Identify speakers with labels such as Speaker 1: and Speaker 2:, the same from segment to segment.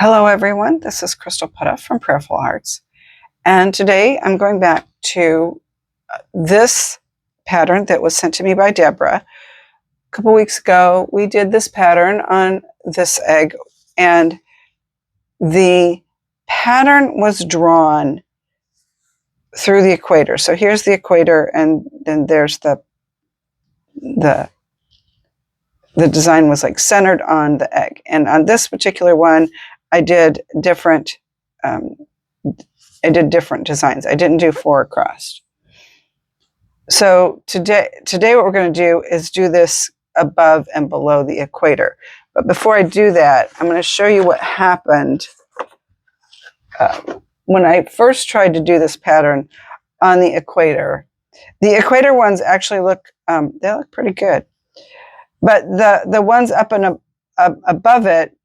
Speaker 1: Hello everyone, this is Crystal Potthoff from Prayerful Hearts, and today I'm going back to this pattern that was sent to me by Deborah. A couple weeks ago we did this pattern on this egg, and the pattern was drawn through the equator. So here's the equator, and then there's the design was like centered on the egg. And on this particular one, I did different designs. I didn't do 4 across. So today what we're going to do is do this above and below the equator. But before I do that, I'm going to show you what happened when I first tried to do this pattern on the equator. The equator ones actually look they look pretty good, but the ones up and above it,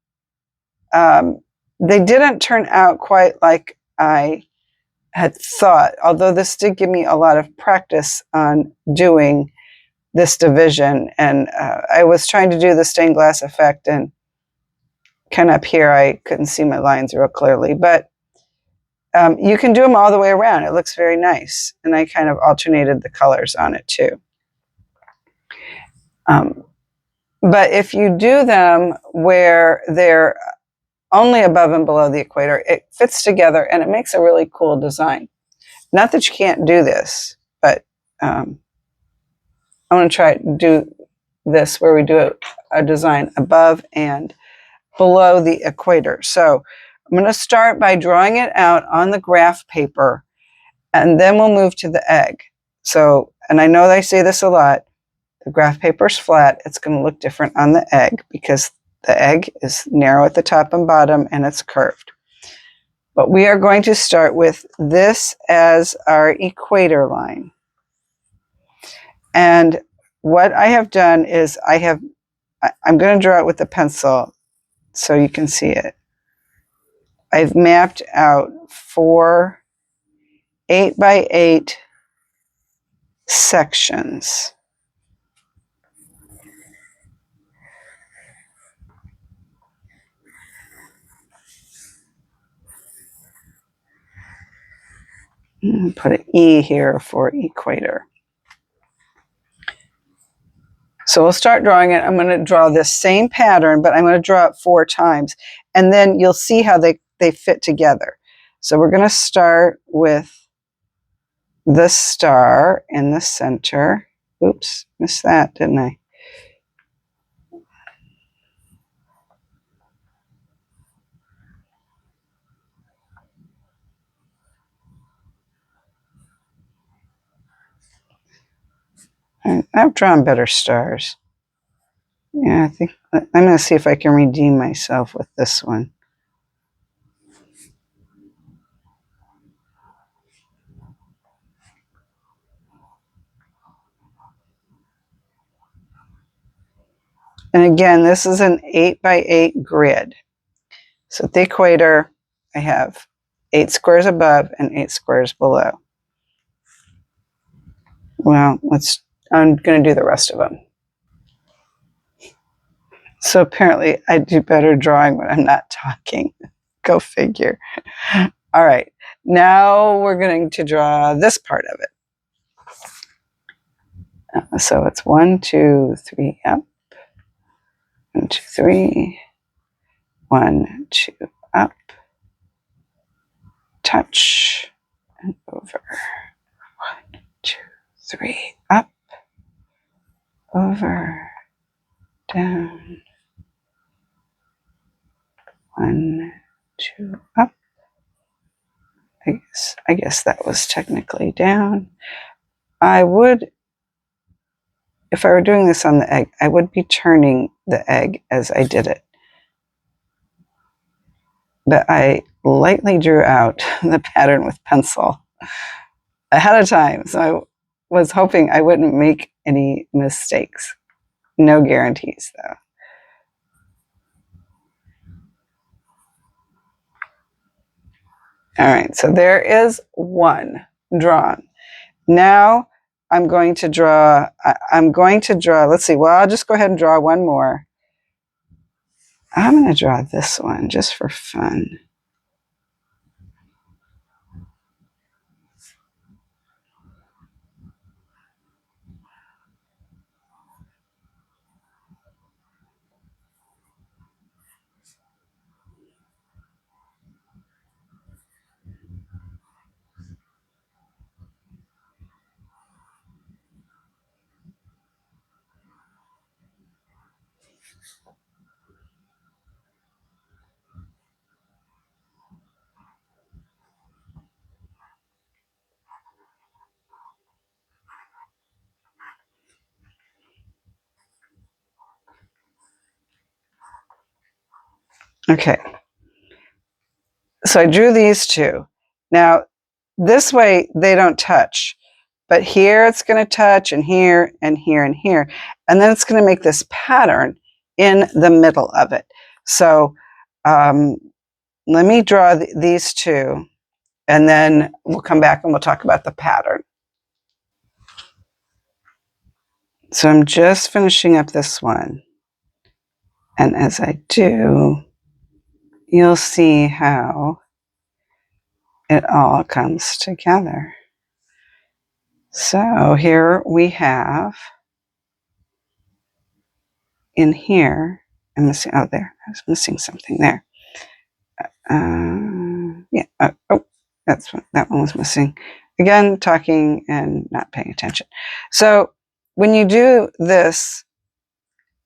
Speaker 1: they didn't turn out quite like I had thought, although this did give me a lot of practice on doing this division. And I was trying to do the stained glass effect, and kind of up here I couldn't see my lines real clearly, but you can do them all the way around. It looks very nice, and I kind of alternated the colors on it too. But if you do them where they're only above and below the equator, it fits together and it makes a really cool design. Not that you can't do this, but I want to try to do this where we do a design above and below the equator. So I'm going to start by drawing it out on the graph paper, and then we'll move to the egg. So, and I know that I say this a lot, the graph paper's flat. It's going to look different on the egg because the egg is narrow at the top and bottom and it's curved. But we are going to start with this as our equator line. And what I have done is I'm going to draw it with a pencil so you can see it. I've mapped out 4 8x8 sections. Put an E here for equator. So we'll start drawing it. I'm going to draw this same pattern, but I'm going to draw it 4 times. And then you'll see how they fit together. So we're going to start with the star in the center. Oops, missed that, didn't I? I've drawn better stars. Yeah, I think I'm going to see if I can redeem myself with this one. And again, this is an 8x8 grid. So at the equator, I have 8 squares above and 8 squares below. Well, I'm going to do the rest of them. So apparently I do better drawing when I'm not talking. Go figure. All right, now we're going to draw this part of it. So it's 1, 2, 3 up. 1, 2, 3. 1, 2 up. Touch and over. 1, 2, 3 up. Over. Down. 1, 2 up. I guess that was technically down. If I were doing this on the egg, I would be turning the egg as I did it. But I lightly drew out the pattern with pencil ahead of time. So I was hoping I wouldn't make any mistakes. No guarantees, though. All right, so there is 1 drawn. Now I'm going to draw, let's see, well, I'll just go ahead and draw 1 more. I'm going to draw this one just for fun. Okay. So I drew these two. Now, this way they don't touch, but here it's going to touch, and here and here and here. And then it's going to make this pattern in the middle of it. So let me draw these two, and then we'll come back and we'll talk about the pattern. So I'm just finishing up this one. And as I do, you'll see how it all comes together. So here we have, in here, I'm missing, oh, there, I was missing something there. Yeah, that one was missing. Again, talking and not paying attention. So when you do this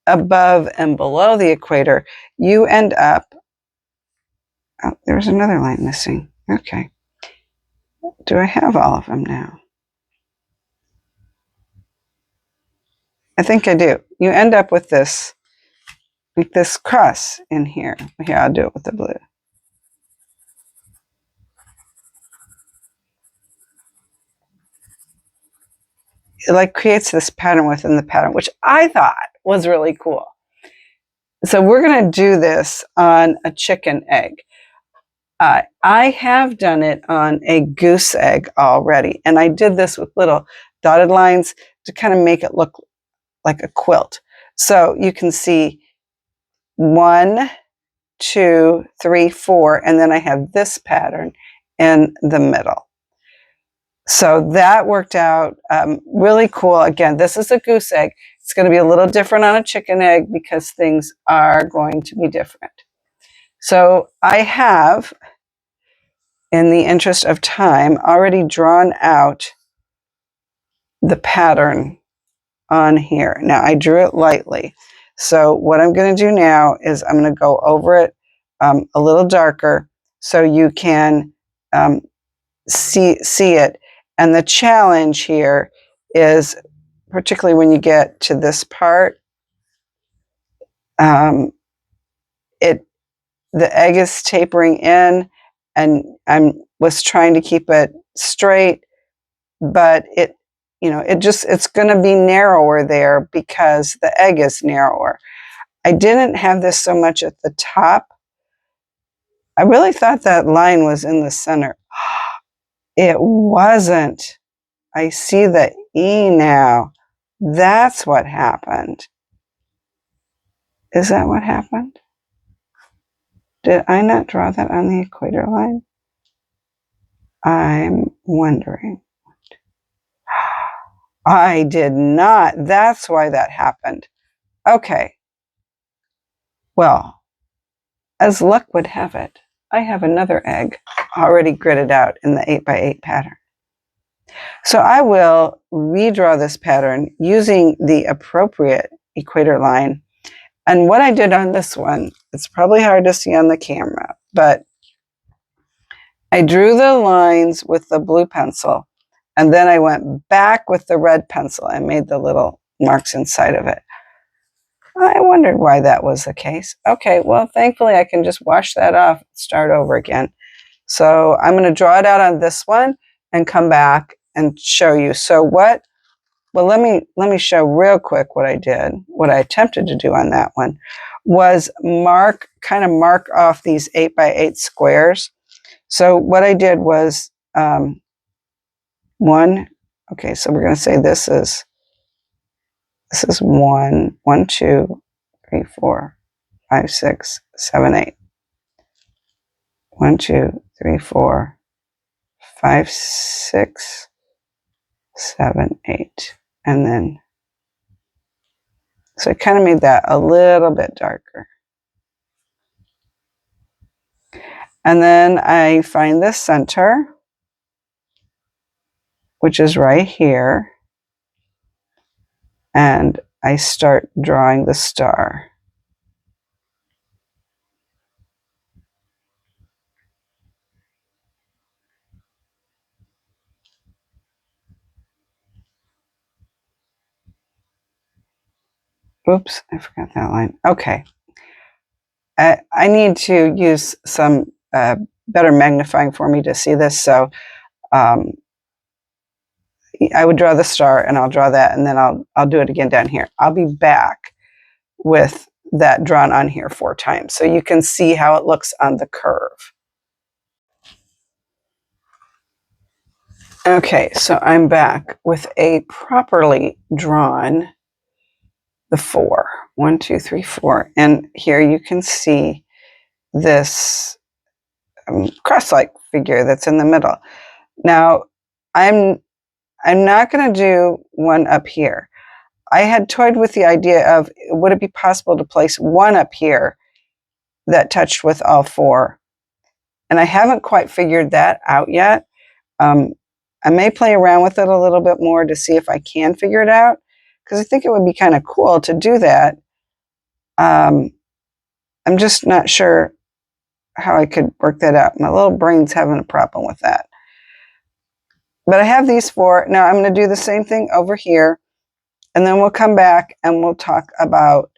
Speaker 1: above and below the equator, you end up, oh, there's another line missing. Okay. Do I have all of them now? I think I do. You end up with this, like this cross in here. Here, I'll do it with the blue. It like creates this pattern within the pattern, which I thought was really cool. So we're going to do this on a chicken egg. I have done it on a goose egg already, and I did this with little dotted lines to kind of make it look like a quilt. So you can see 1, 2, 3, 4, and then I have this pattern in the middle. So that worked out really cool. Again, this is a goose egg. It's going to be a little different on a chicken egg because things are going to be different. So I have, in the interest of time, already drawn out the pattern on here. Now I drew it lightly. So what I'm going to do now is I'm going to go over it a little darker so you can see it. And the challenge here is, particularly when you get to this part, the egg is tapering in, and I was trying to keep it straight, but it's going to be narrower there because the egg is narrower. I didn't have this so much at the top. I really thought that line was in the center. It wasn't. I see the E now. That's what happened. Is that what happened? Did I not draw that on the equator line? I'm wondering. I did not. That's why that happened. Okay. Well, as luck would have it, I have another egg already gridded out in the 8x8 pattern. So I will redraw this pattern using the appropriate equator line. And what I did on this one, it's probably hard to see on the camera, but I drew the lines with the blue pencil, and then I went back with the red pencil and made the little marks inside of it. I wondered why that was the case. Okay, well, thankfully I can just wash that off, start over again. So I'm going to draw it out on this one and come back and show you. So what? Well, let me show real quick what I did. What I attempted to do on that one was kind of mark off these 8x8 squares. So what I did was 1. Okay, so we're going to say this is 1, 1, 2, 3, 4. 5, 6, 7, 8. 1, 2, 3, 4, 5, 6, 7, 8. And then, so I kind of made that a little bit darker. And then I find the center, which is right here. And I start drawing the star. Oops, I forgot that line. Okay. I need to use some better magnifying for me to see this. So I would draw the star and I'll draw that and then I'll do it again down here. I'll be back with that drawn on here 4 times so you can see how it looks on the curve. Okay, so I'm back with a properly drawn the 4. 1, 2, 3, 4. And here you can see this cross-like figure that's in the middle. Now, I'm not going to do one up here. I had toyed with the idea of, would it be possible to place one up here that touched with all 4? And I haven't quite figured that out yet. I may play around with it a little bit more to see if I can figure it out, because I think it would be kind of cool to do that. I'm just not sure how I could work that out. My little brain's having a problem with that. But I have these 4. Now I'm going to do the same thing over here, and then we'll come back and we'll talk about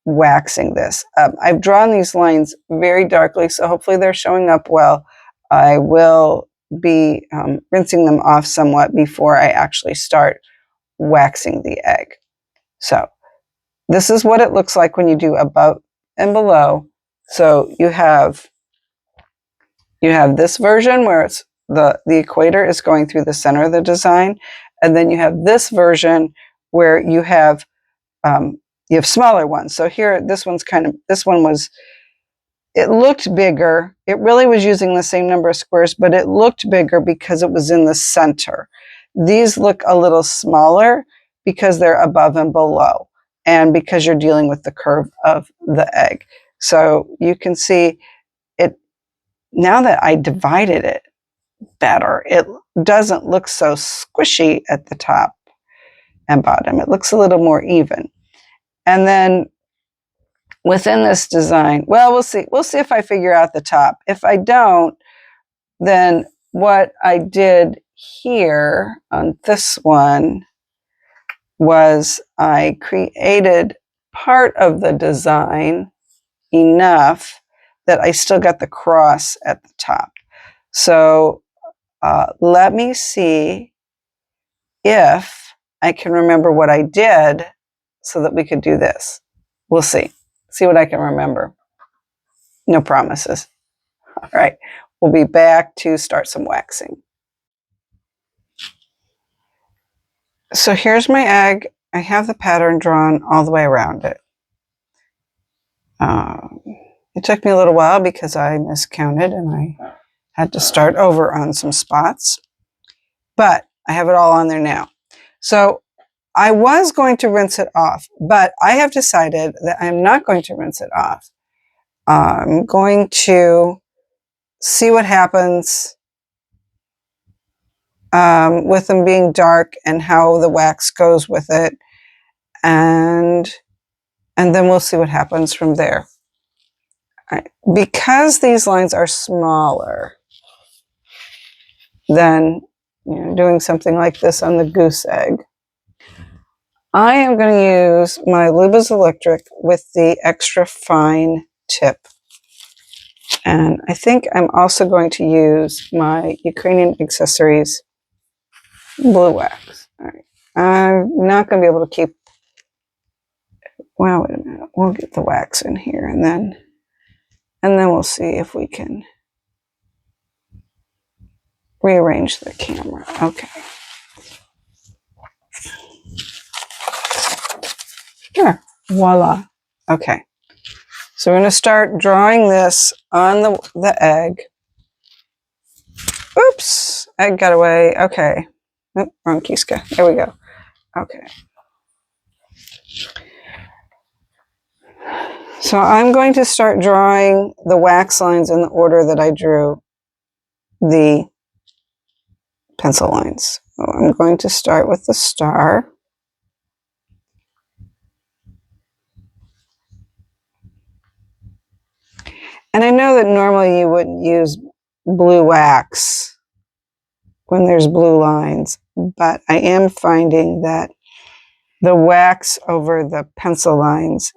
Speaker 1: waxing this. I've drawn these lines very darkly, so hopefully they're showing up well. I will be rinsing them off somewhat before I actually start waxing the egg. So this is what it looks like when you do above and below. So you have this version where it's the equator is going through the center of the design, and then you have this version where you have smaller ones. So here, this one was, it looked bigger. It really was using the same number of squares, but it looked bigger because it was in the center. These look a little smaller because they're above and below, and because you're dealing with the curve of the egg. So you can see it, now that I divided it better, it doesn't look so squishy at the top and bottom. It looks a little more even. And then within this design, well, we'll see. We'll see if I figure out the top. If I don't, then what I did here on this one was I created part of the design enough that I still got the cross at the top. So let me see if I can remember what I did so that we could do this. We'll see. See what I can remember. No promises. All right. We'll be back to start some waxing. So here's my egg. I have the pattern drawn all the way around it. It took me a little while because I miscounted and I had to start over on some spots. But I have it all on there now. So I was going to rinse it off, but I have decided that I'm not going to rinse it off. I'm going to see what happens with them being dark and how the wax goes with it. And then we'll see what happens from there. All right. Because these lines are smaller than doing something like this on the goose egg, I am going to use my Luba's Electric with the extra fine tip. And I think I'm also going to use my Ukrainian Accessories blue wax. All right. I'm not going to be able to keep, well, wait a minute. We'll get the wax in here and then we'll see if we can rearrange the camera. Okay. Sure. Voila. Okay. So we're going to start drawing this on the egg. Oops, egg got away. Okay. Oh, wrong Kiska. There we go. Okay. So I'm going to start drawing the wax lines in the order that I drew the pencil lines. So I'm going to start with the star. And I know that normally you wouldn't use blue wax when there's blue lines, but I am finding that the wax over the pencil lines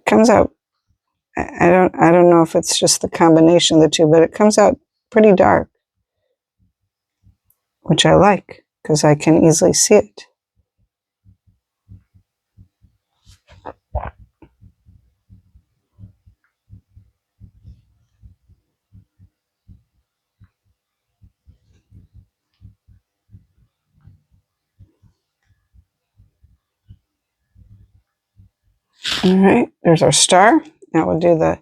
Speaker 1: comes out. I don't know if it's just the combination of the two, but it comes out pretty dark, which I like because I can easily see it. All right, there's our star. Now we'll do the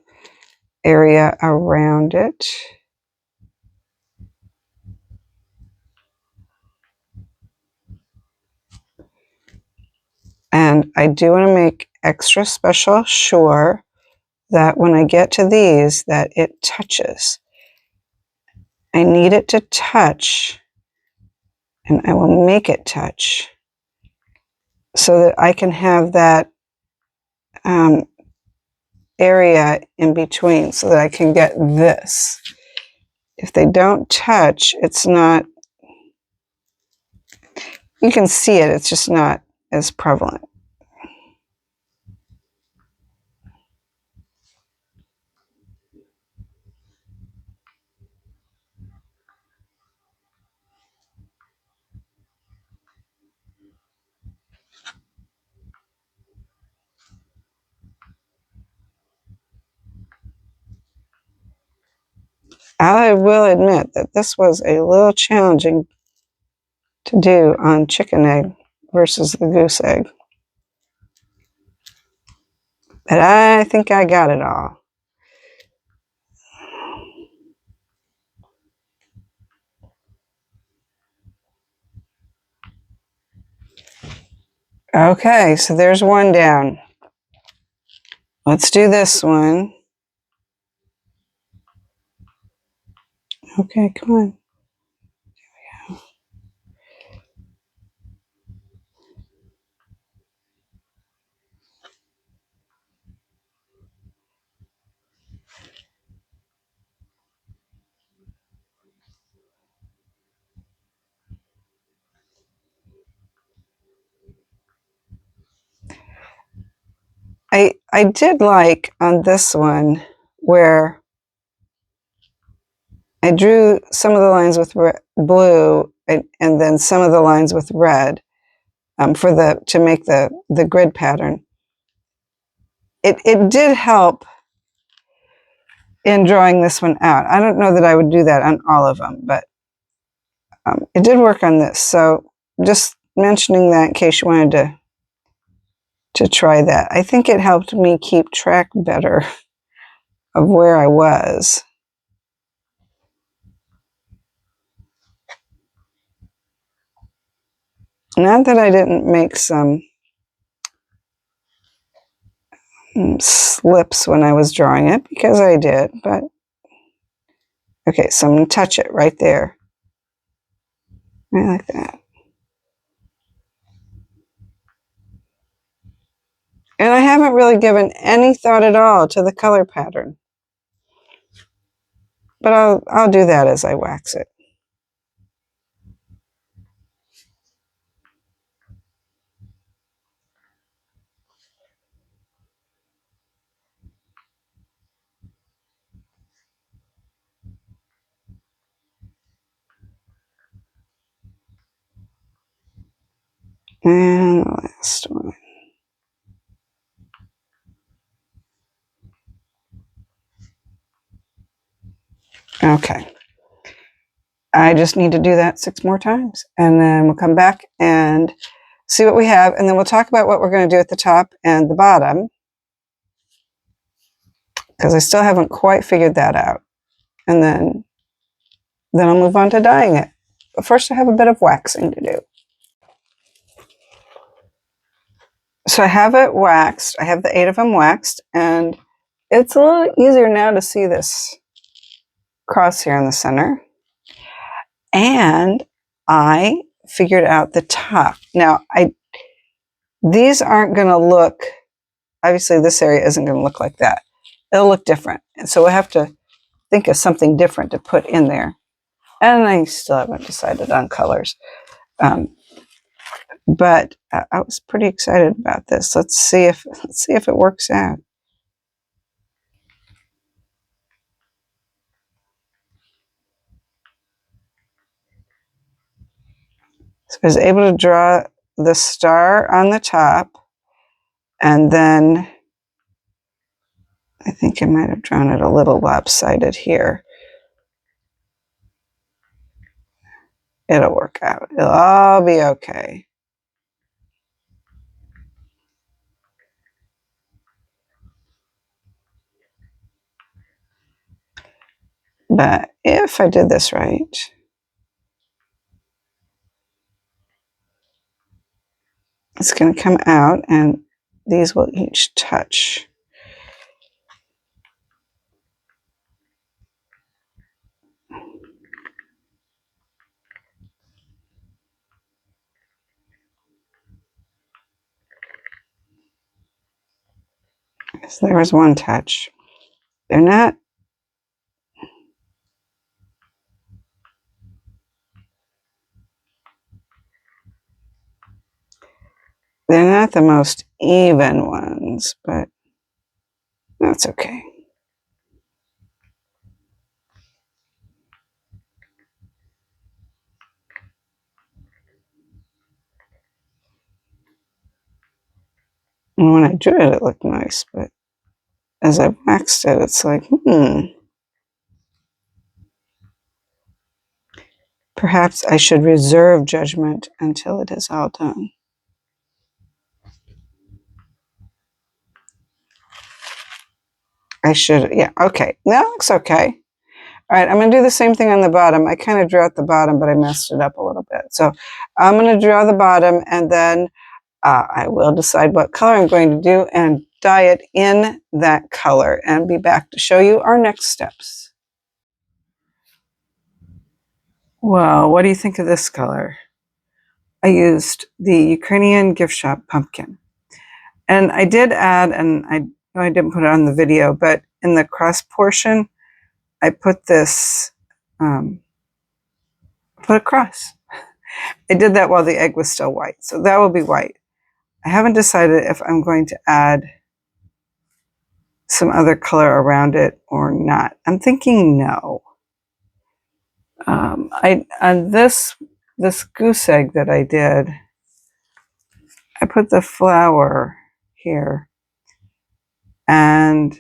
Speaker 1: area around it. And I do want to make extra special sure that when I get to these, that it touches. I need it to touch, and I will make it touch so that I can have that area in between so that I can get this. If they don't touch, it's not, you can see it, it's just not as prevalent. I will admit that this was a little challenging to do on chicken egg versus the goose egg. But I think I got it all. Okay, so there's one down. Let's do this one. Okay, come on. I did like on this one where I drew some of the lines with blue and then some of the lines with red to make the grid pattern. It did help in drawing this one out. I don't know that I would do that on all of them, but it did work on this. So just mentioning that in case you wanted to try that. I think it helped me keep track better of where I was. Not that I didn't make some slips when I was drawing it, because I did, but okay, so I'm going to touch it right there. Right like that. And I haven't really given any thought at all to the color pattern. But I'll do that as I wax it. And the last one. Okay. I just need to do that 6 more times. And then we'll come back and see what we have. And then we'll talk about what we're going to do at the top and the bottom. because I still haven't quite figured that out. And then I'll move on to dyeing it. But first I have a bit of waxing to do. So I have it waxed. I have the 8 of them waxed, and it's a little easier now to see this cross here in the center. And I figured out the top. Now, these aren't going to look, obviously this area isn't going to look like that. It'll look different. And so we'll have to think of something different to put in there. And I still haven't decided on colors. But I was pretty excited about this. Let's see if it works out. So I was able to draw the star on the top, and then I think I might have drawn it a little lopsided here. It'll work out. It'll all be okay. But if I did this right, it's going to come out, and these will each touch. So there was one touch. They're not the most even ones, but that's okay. And when I drew it, it looked nice, but as I waxed it, it's like, perhaps I should reserve judgment until it is all done. I should, yeah, okay. That looks okay. All right, I'm going to do the same thing on the bottom. I kind of drew out the bottom, but I messed it up a little bit. So I'm going to draw the bottom, and then I will decide what color I'm going to do and dye it in that color and be back to show you our next steps. Well, what do you think of this color? I used the Ukrainian gift shop pumpkin. And I did add, and I know I didn't put it on the video, but in the cross portion, I put this, put a cross. I did that while the egg was still white, so that will be white. I haven't decided if I'm going to add some other color around it or not. I'm thinking no. On this goose egg that I did, I put the flower here, and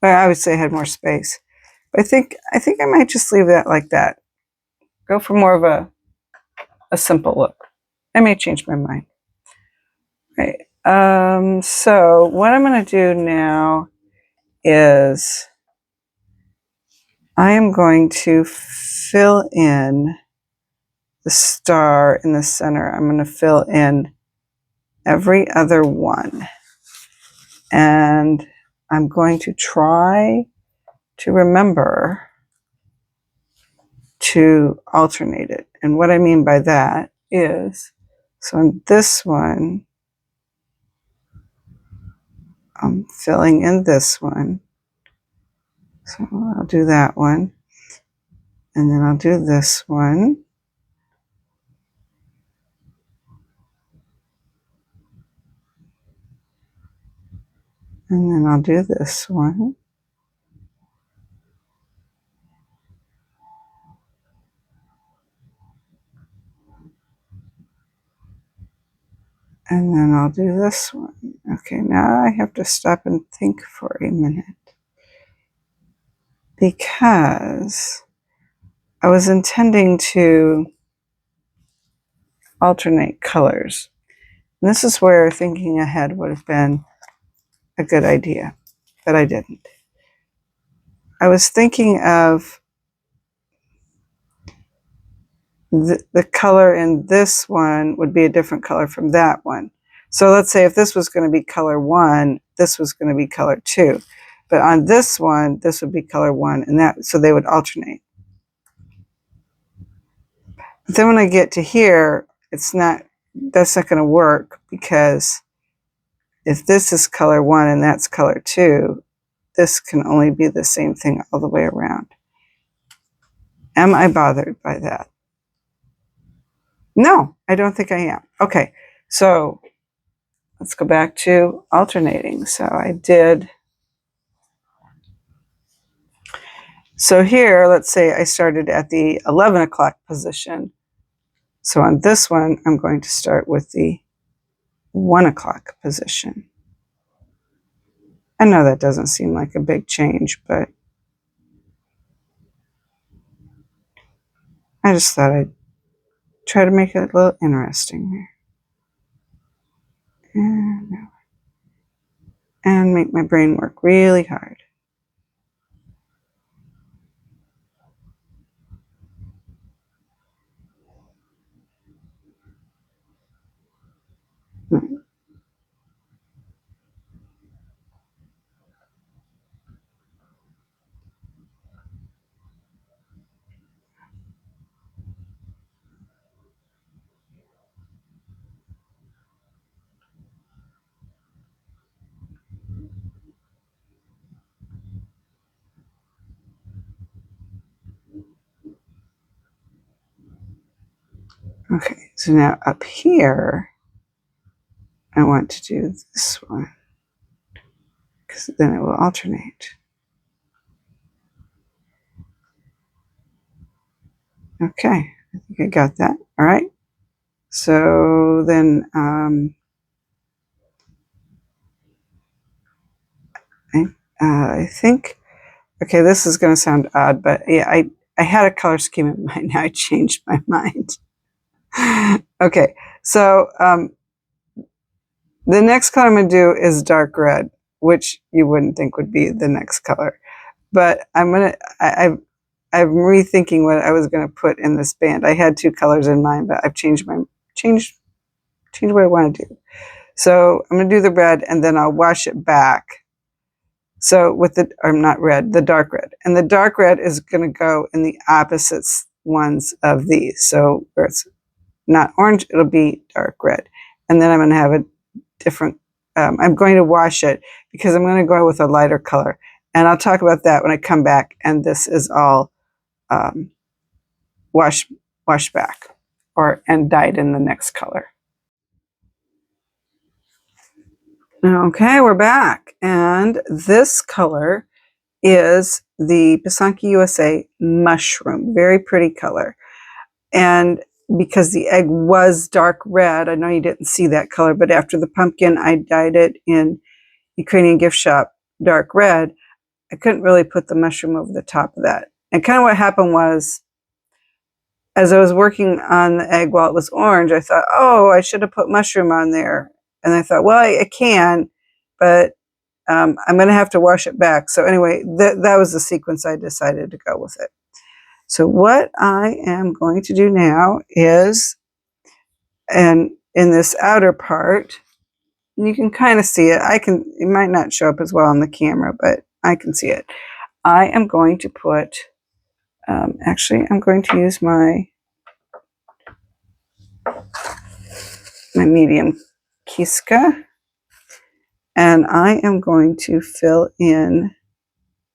Speaker 1: well, I would say I had more space. But I think I might just leave that like that. Go for more of a simple look. I may change my mind. Right. So what I'm going to do now is I am going to fill in the star in the center. I'm going to fill in every other one. And I'm going to try to remember to alternate it. And what I mean by that is, so on this one, I'm filling in this one. So I'll do that one. And then I'll do this one. And then I'll do this one. And then I'll do this one. Okay, now I have to stop and think for a minute, because I was intending to alternate colors. And this is where thinking ahead would have been a good idea. but I didn't. I was thinking of the color in this one would be a different color from that one. So let's say if this was going to be color 1, this was going to be color 2. But on this one, this would be color 1, and that, so they would alternate. But then when I get to here, that's not going to work, because if this is color 1 and that's color 2, this can only be the same thing all the way around. Am I bothered by that? No, I don't think I am. Okay, so let's go back to alternating. So I did. So here, let's say I started at the 11 o'clock position. So on this one, I'm going to start with the 1 o'clock position. I know that doesn't seem like a big change, but I just thought I'd try to make it a little interesting here. And make my brain work really hard. Okay, so now up here, I want to do this one, because then it will alternate. Okay, I think I got that. All right. So then I think, okay, this is going to sound odd, but yeah, I had a color scheme in mind. Now I changed my mind. Okay, so the next color I'm going to do is dark red, which you wouldn't think would be the next color. But I'm rethinking what I was going to put in this band. I had 2 colors in mind, but I've changed what I want to do. So I'm going to do the red, and then I'll wash it back. So with the, or not red, the dark red. And the dark red is going to go in the opposite ones of these. So where it's not orange, it'll be dark red. And then I'm going to have a different, I'm going to wash it because I'm going to go with a lighter color. And I'll talk about that when I come back. And this is all washed back and dyed in the next color. Okay, we're back. And this color is the Pisanki USA mushroom. Very pretty color. And because the egg was dark red, I know you didn't see that color, but after the pumpkin, I dyed it in Ukrainian Gift Shop dark red. I couldn't really put the mushroom over the top of that. And kind of what happened was, as I was working on the egg while it was orange, I thought, oh, I should have put mushroom on there. And I thought, well, I can, but I'm going to have to wash it back. So anyway, that was the sequence I decided to go with it. So what I am going to do now is, and in this outer part, you can kind of see it. It might not show up as well on the camera, but I can see it. I am going to put, actually, I'm going to use my medium Kiska, and I am going to fill in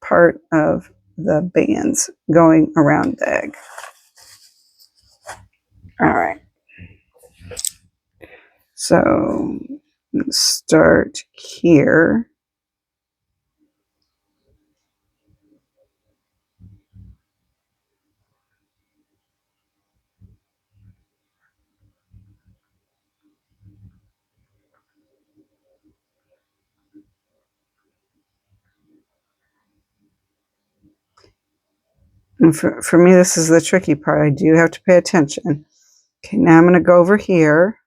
Speaker 1: part of the bands going around the egg. All right. So let's start here. And for me, this is the tricky part. I do have to pay attention. Okay, now I'm going to go over here.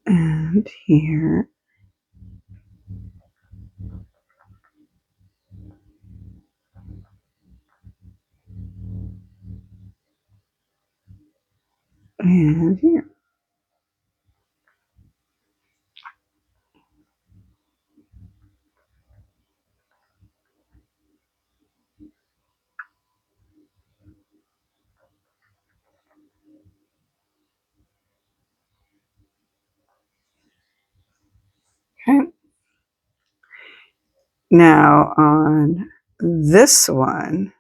Speaker 1: And here. And here. Okay. Now on this one,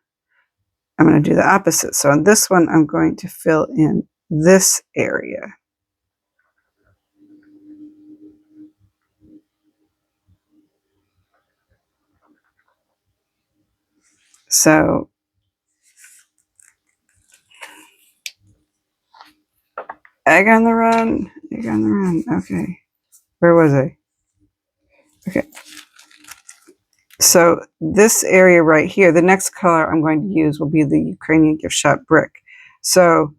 Speaker 1: I'm going to do the opposite. So on this one, I'm going to fill in this area. So egg on the run, egg on the run. Okay. Where was I? Okay. So this area right here, the next color I'm going to use will be the Ukrainian gift shop brick. So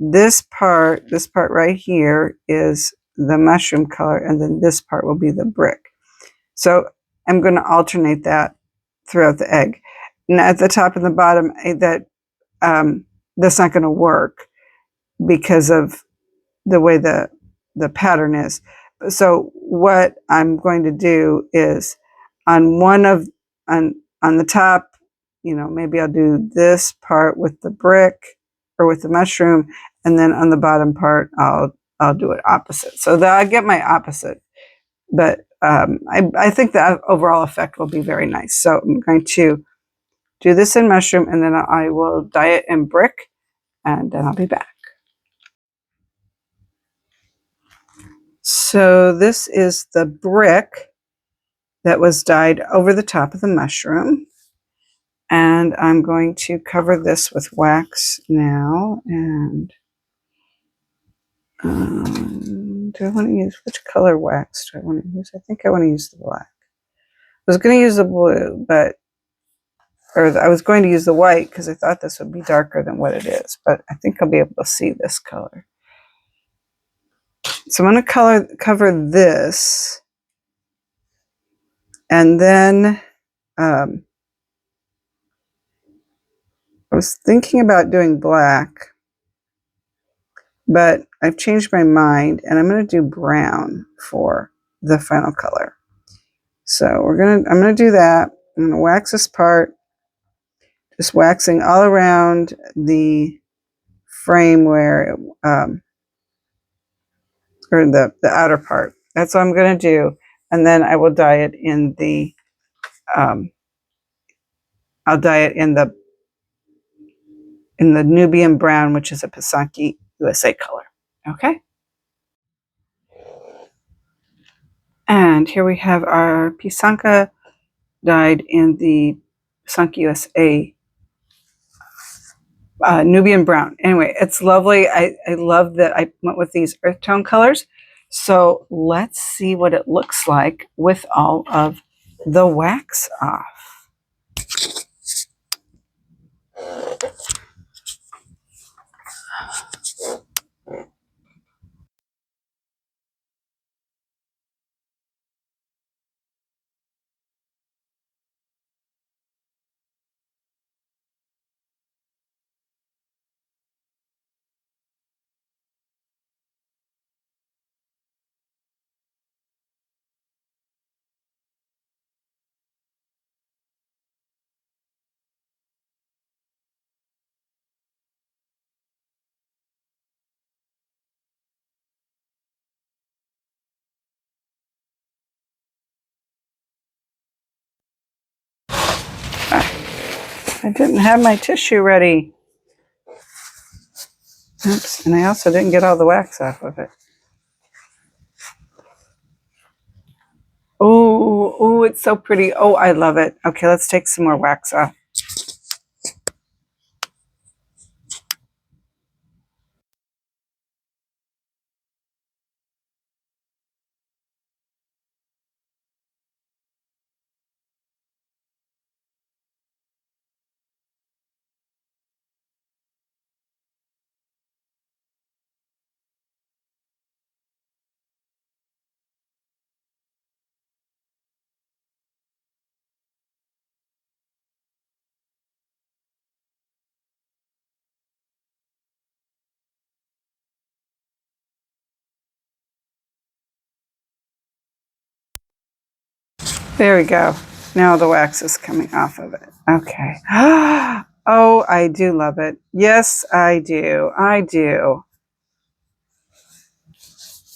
Speaker 1: this part right here is the mushroom color, and then this part will be the brick. So I'm going to alternate that throughout the egg. Now at the top and the bottom, that's not going to work because of the way the pattern is. So what I'm going to do is on one of on the top, maybe I'll do this part with the brick or with the mushroom, and then on the bottom part I'll do it opposite. So that I get my opposite, but I think the overall effect will be very nice. So I'm going to do this in mushroom, and then I will dye it in brick, and then I'll be back. So this is the brick that was dyed over the top of the mushroom. And I'm going to cover this with wax now. And do I want to use, which color wax do I want to use? I think I want to use the black. I was going to use the blue, I was going to use the white because I thought this would be darker than what it is, but I think I'll be able to see this color. So I'm going to cover this, and then I was thinking about doing black, but I've changed my mind, and I'm going to do brown for the final color. So I'm going to do that. I'm going to wax this part, just waxing all around the frame where, or the outer part. That's what I'm going to do. And then I will dye it in the, I'll dye it in the Nubian brown, which is a Pisaki USA color. Okay. And here we have our Pisanka dyed in the Pisanka USA Nubian brown. Anyway, it's lovely. I love that I went with these earth tone colors. So let's see what it looks like with all of the wax off. I didn't have my tissue ready. Oops, and I also didn't get all the wax off of it. Oh, it's so pretty. Oh, I love it. Okay, let's take some more wax off. There we go. Now the wax is coming off of it. Okay. Oh, I do love it. Yes, I do. I do.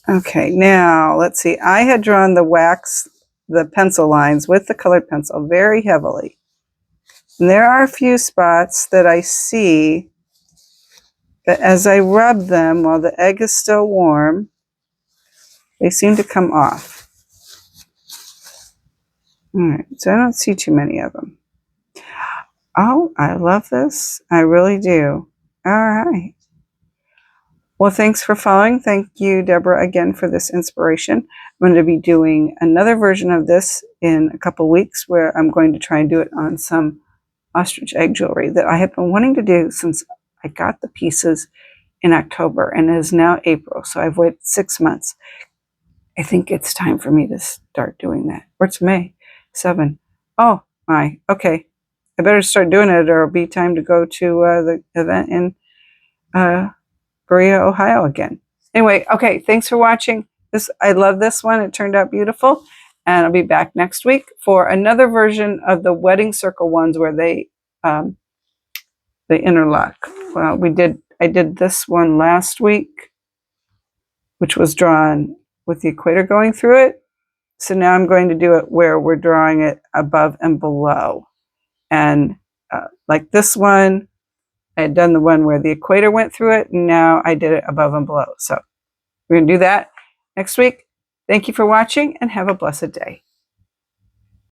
Speaker 1: Okay, now let's see. I had drawn the wax, the pencil lines with the colored pencil very heavily. And there are a few spots that I see that as I rub them while the egg is still warm, they seem to come off. All right, so I don't see too many of them. Oh, I love this. I really do. All right. Well, thanks for following. Thank you, Deborah, again for this inspiration. I'm going to be doing another version of this in a couple weeks where I'm going to try and do it on some ostrich egg jewelry that I have been wanting to do since I got the pieces in October, and it is now April, so I've waited 6 months. I think it's time for me to start doing that. Or it's May 7. Oh, my. Okay. I better start doing it or it'll be time to go to the event in Berea, Ohio again. Anyway, okay, thanks for watching. I love this one. It turned out beautiful. And I'll be back next week for another version of the wedding circle ones where they interlock. Well, I did this one last week, which was drawn with the equator going through it. So now I'm going to do it where we're drawing it above and below. And like this one, I had done the one where the equator went through it, and now I did it above and below. So we're going to do that next week. Thank you for watching, and have a blessed day.